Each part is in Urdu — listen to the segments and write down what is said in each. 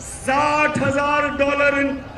$60,000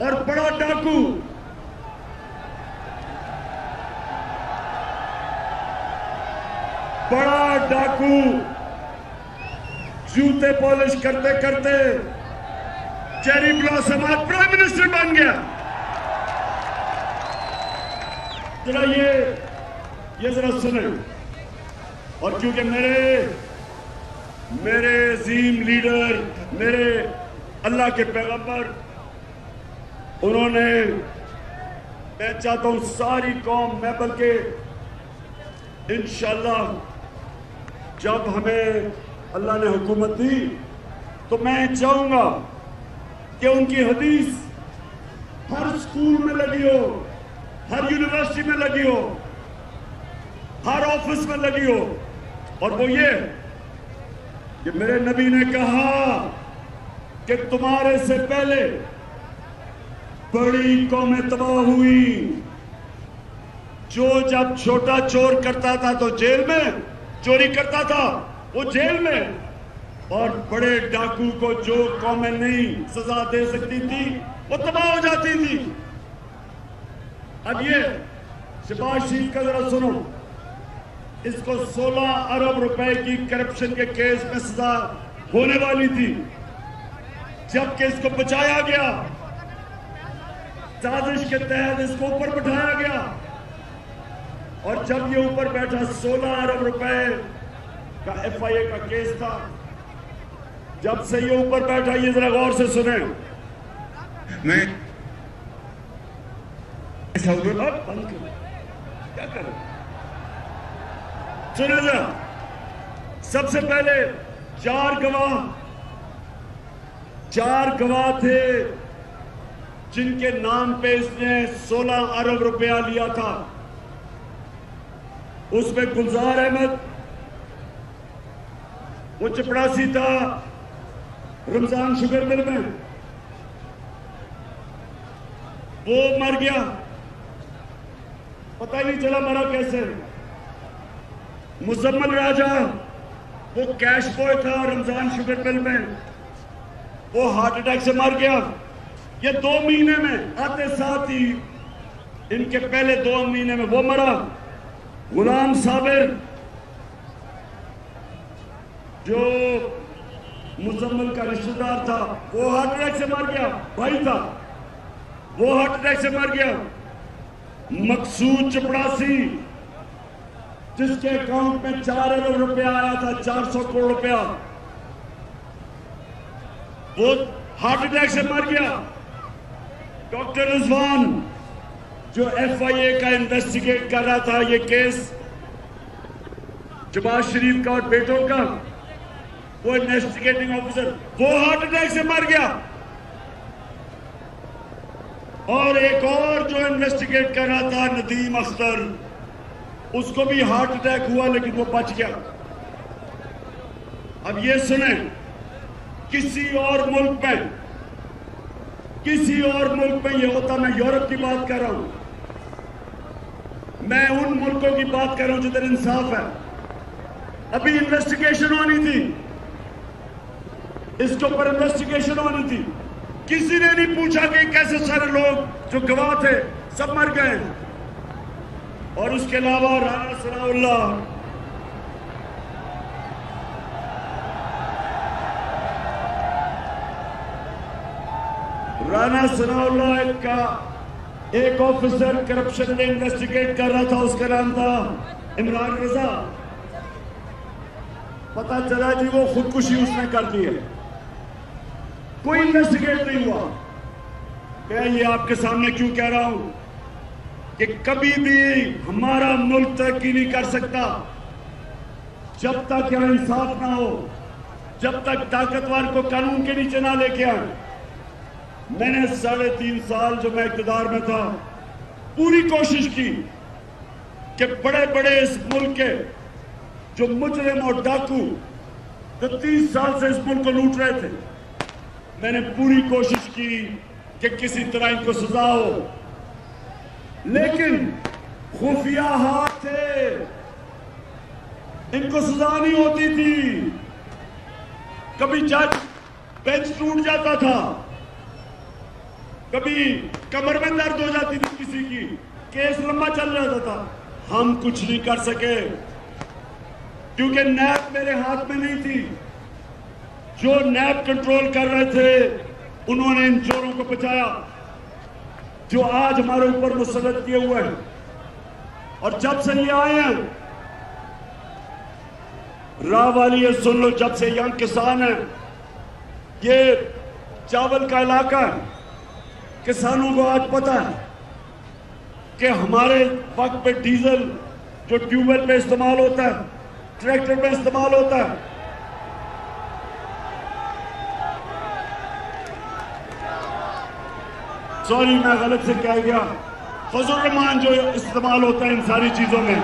اور بڑا ڈاکو جوتے پالش کرتے کرتے چیری بلاسم آج پرائم منسٹر بن گیا. ذرا یہ ذرا سنیں. اور کیونکہ میرے عظیم لیڈر، میرے اللہ کے پیغمبر، انہوں نے، میں چاہتا ہوں ساری قوم، میں بلکہ انشاءاللہ جب ہمیں اللہ نے حکومت دی تو میں چاہوں گا کہ ان کی حدیث ہر اسکول میں لگی ہو، ہر یونیورسٹی میں لگی ہو، ہر آفس میں لگی ہو. اور وہ یہ کہ میرے نبی نے کہا کہ تمہارے سے پہلے بڑی قومیں تباہ ہوئی. جو جب چھوٹا چور کرتا تھا تو جیل میں، چوری کرتا تھا وہ جیل میں، اور بڑے ڈاکو کو جو قومیں نہیں سزا دے سکتی تھی وہ تباہ ہو جاتی تھی. اب یہ شہباز شریف کا ذرا سنو. اس کو 16 ارب روپے کی کرپشن کے کیس میں سزا ہونے والی تھی، جبکہ اس کو بچایا گیا، سازش کے تحت اس کو اوپر بٹھایا گیا. اور جب یہ اوپر بیٹھا 16 ارب روپے کا ایف آئی اے کا کیس تھا، جب سے یہ اوپر بیٹھا، یہ ذرا غور سے سنیں. میں کیا کروں؟ سنیں ذرا. سب سے پہلے چار گواہ تھے جن کے نام پہ اس نے 16 ارب روپیہ لیا تھا. اس میں گلزار احمد، وہ چپڑاسی تھا رمضان شوگر مل میں، وہ مر گیا، پتہ ہی نہیں چلا مرا کیسے. مزمل راجہ، وہ کیش بوائے تھا رمضان شوگر مل میں، وہ ہارٹ اٹیک سے مر گیا. یہ 2 مہینے میں آتے ساتھ ہی، ان کے پہلے 2 مہینے میں وہ مرا. غلام صابر جو مزمل کا رشتہ دار تھا، وہ ہارٹ اٹیک سے مر گیا، بھائی تھا، وہ ہارٹ اٹیک سے مر گیا. مقصود چپڑاسی جس کے اکاؤنٹ میں 4 ارب روپیہ آیا تھا، 400 کروڑ روپیہ، وہ ہارٹ اٹیک سے مر گیا. ڈاکٹر رضوان جو ایف آئی اے کا انویسٹیگیٹ کر رہا تھا یہ کیس شہباز شریف کا اور بیٹوں کا، وہ انویسٹیگیٹنگ آفیسر، وہ ہارٹ اٹیک سے مر گیا. اور ایک اور جو انویسٹیگیٹ کر رہا تھا ندیم اختر، اس کو بھی ہارٹ اٹیک ہوا لیکن وہ بچ گیا. اب یہ سنیں، کسی اور ملک میں یہ ہوتا، میں یورپ کی بات کر رہا ہوں، میں ان ملکوں کی بات کر رہا ہوں جدھر انصاف ہے. ابھی انویسٹیگیشن ہونی تھی، اس کے اوپر انویسٹیگیشن ہونی تھی. کسی نے نہیں پوچھا کہ کیسے سارے لوگ جو گواہ تھے سب مر گئے. اور اس کے علاوہ رانا ثناء اللہ کا ایک آفیسر کرپشن میں انویسٹیگیٹ کر رہا تھا، اس کا نام تھا عمران رضا. پتہ چلا جی وہ خودکشی اس نے کر دی ہے، کوئی انویسٹیگیٹ نہیں ہوا. میں یہ آپ کے سامنے کیوں کہہ رہا ہوں کہ کبھی بھی ہمارا ملک ترقی نہیں کر سکتا جب تک یہاں انصاف نہ ہو، جب تک طاقتور کو قانون کے نیچے نہ لے کے آئیں. میں نے 3.5 سال جو میں اقتدار میں تھا پوری کوشش کی کہ بڑے بڑے اس ملک کے جو مجرم اور ڈاکو جو 30 سال سے اس ملک کو لوٹ رہے تھے، میں نے پوری کوشش کی کہ کسی طرح ان کو سزا ہو. لیکن خفیہ ہاتھ تھے، ان کو سزا نہیں ہوتی تھی. کبھی جج بینچ ٹوٹ جاتا تھا، کبھی کمر میں درد ہو جاتی تھی کسی کی، کیس لمبا چل جاتا تھا. ہم کچھ نہیں کر سکے کیونکہ نیب میرے ہاتھ میں نہیں تھی. جو نیب کنٹرول کر رہے تھے انہوں نے ان چوروں کو بچایا جو آج ہمارے اوپر مسلط کیے ہوئے ہیں. اور جب سے یہ آئے ہیں راہ والی ہے، سن لو، جب سے یہاں کسان ہیں، یہ چاول کا علاقہ ہے، کسانوں کو آج پتا ہے کہ ہمارے وقت پہ ڈیزل جو ٹیوب ویل پہ استعمال ہوتا ہے، ٹریکٹر پہ استعمال ہوتا ہے، سوری میں غلط سے کہہ گیا، فضل الرحمان جو استعمال ہوتا ہے ان ساری چیزوں میں،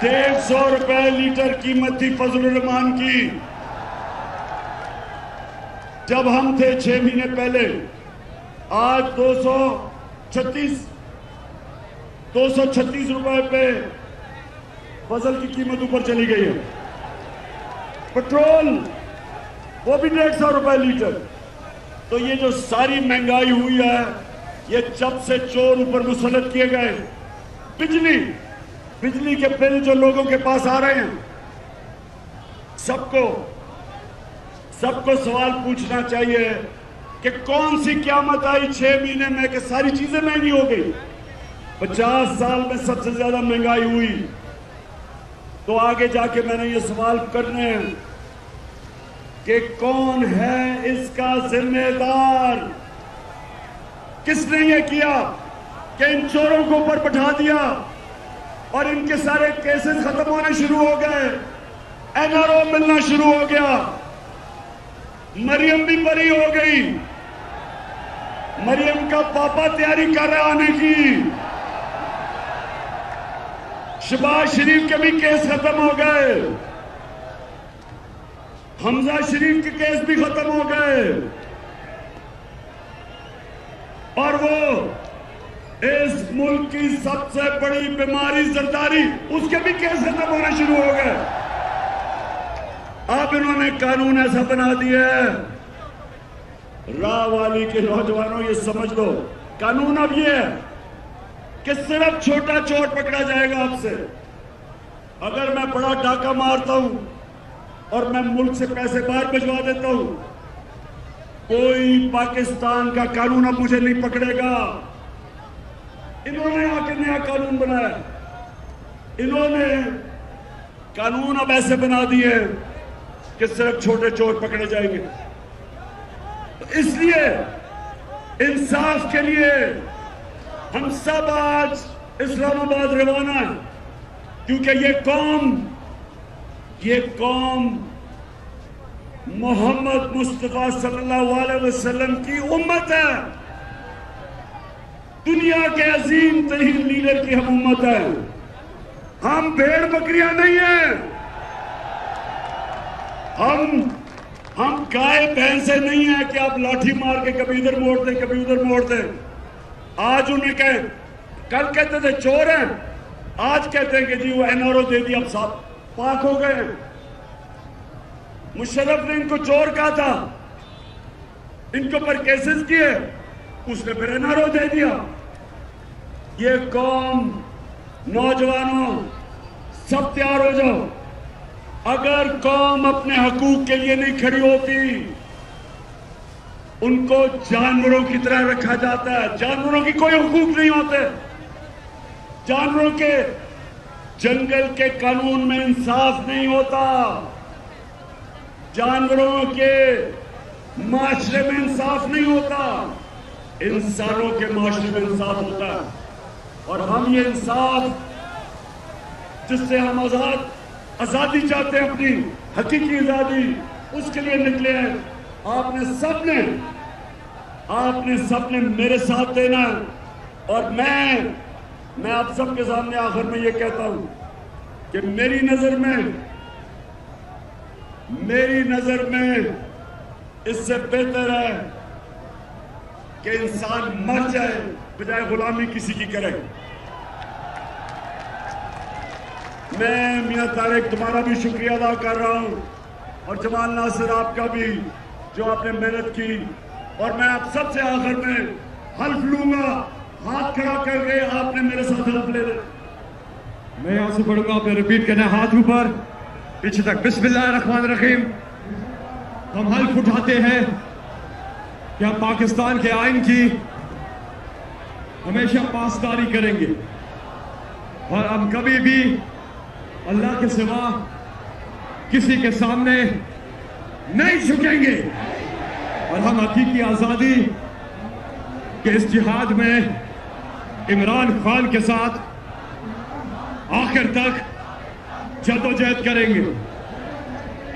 150 روپے لیٹر قیمت تھی فضل الرحمان کی جب ہم تھے 6 مہینے پہلے. آج 236 روپے پہ فضل کی قیمت اوپر چلی گئی ہے. پٹرول وہ بھی 150 روپے لیٹر. تو یہ جو ساری مہنگائی ہوئی ہے یہ جب سے چور اوپر مسلط کیے گئے. بجلی کے بل جو لوگوں کے پاس آ رہے ہیں، سب کو سوال پوچھنا چاہیے کہ کون سی قیامت آئی 6 مہینے میں کہ ساری چیزیں مہنگی ہو گئی. 50 سال میں سب سے زیادہ مہنگائی ہوئی. تو آگے جا کے میں نے یہ سوال کرنے ہیں کہ کون ہے اس کا ذمہ دار؟ کس نے یہ کیا کہ ان چوروں کو اوپر بٹھا دیا اور ان کے سارے کیسز ختم ہونے شروع ہو گئے، NRO ملنا شروع ہو گیا، مریم بھی بری ہو گئی، مریم کا پاپا تیاری کر رہا آنے کی، شہباز شریف کے بھی کیس ختم ہو گئے، حمزہ شریف کے کیس بھی ختم ہو گئے، اور وہ اس ملک کی سب سے بڑی بیماری زرداری، اس کے بھی کیس ختم ہونے شروع ہو گئے. اب انہوں نے قانون ایسا بنا دیا ہے، راہ والی کے نوجوانوں یہ سمجھ لو، قانون اب یہ ہے کہ صرف چھوٹا چور پکڑا جائے گا. اب سے اگر میں بڑا ڈاکہ مارتا ہوں اور میں ملک سے پیسے باہر بھجوا دیتا ہوں، کوئی پاکستان کا قانون اب مجھے نہیں پکڑے گا. انہوں نے آ کے نیا قانون بنایا، انہوں نے قانون اب ایسے بنا دیے کہ صرف چھوٹے چور پکڑے جائیں گے. اس لیے انصاف کے لیے ہم سب آج اسلام آباد روانہ ہیں، کیونکہ یہ قوم محمد مصطفیٰ صلی اللہ علیہ وسلم کی امت ہے. دنیا کے عظیم ترین لیڈر کی ہم امت ہے. ہم بھیڑ بکریاں نہیں ہیں، ہم گائے بھینسیں نہیں ہیں کہ آپ لاٹھی مار کے کبھی ادھر موڑ دیں کبھی ادھر موڑ دیں. آج انہیں کہیں، کل کہتے تھے چور ہیں، آج کہتے ہیں کہ جی وہ NRO دے دی، اب صاحب پاک ہو گئے. مشرف نے ان کو چور کہا تھا، ان کو پر کیسز کیے، اس نے پھر NRO دے دیا. یہ قوم، نوجوانوں سب تیار ہو جاؤ. اگر قوم اپنے حقوق کے لیے نہیں کھڑی ہوتی، ان کو جانوروں کی طرح رکھا جاتا ہے. جانوروں کی کوئی حقوق نہیں ہوتے. جانوروں کے جنگل کے قانون میں انصاف نہیں ہوتا، جانوروں کے معاشرے میں انصاف نہیں ہوتا، انسانوں کے معاشرے میں انصاف ہوتا ہے. اور ہم یہ انصاف جس سے ہم آزادی چاہتے ہیں، اپنی حقیقی آزادی، اس کے لیے نکلے ہیں. آپ نے سب نے میرے ساتھ دینا ہے. اور میں آپ سب کے سامنے آخر میں یہ کہتا ہوں کہ میری نظر میں اس سے بہتر ہے کہ انسان مر جائے بجائے غلامی کسی کی کرے. میں میاں طارق تمہارا بھی شکریہ ادا کر رہا ہوں، اور جمال ناصر آپ کا بھی. جو آپ نے محنت کی، اور میں آپ سب سے آخر میں حلف لوں گا، ہاتھ کھڑا کر کے آپ نے میرے ساتھ حلف لے لے. میں یہاں سے پڑھوں گا، آپ نے ریپیٹ کرنا ہے، ہاتھ اوپر پیچھے تک. بسم اللہ الرحمن الرحیم. ہم حلف اٹھاتے ہیں کہ ہم پاکستان کے آئین کی ہمیشہ پاسداری کریں گے، اور ہم کبھی بھی اللہ کے سوا کسی کے سامنے نہیں جھکیں گے، اور ہم حقیقی آزادی کے اس جہاد میں عمران خان کے ساتھ آخر تک جدوجہد کریں گے.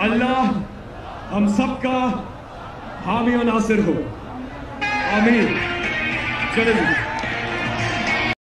اللہ ہم سب کا حامی و ناصر ہو. آمین. چلیں.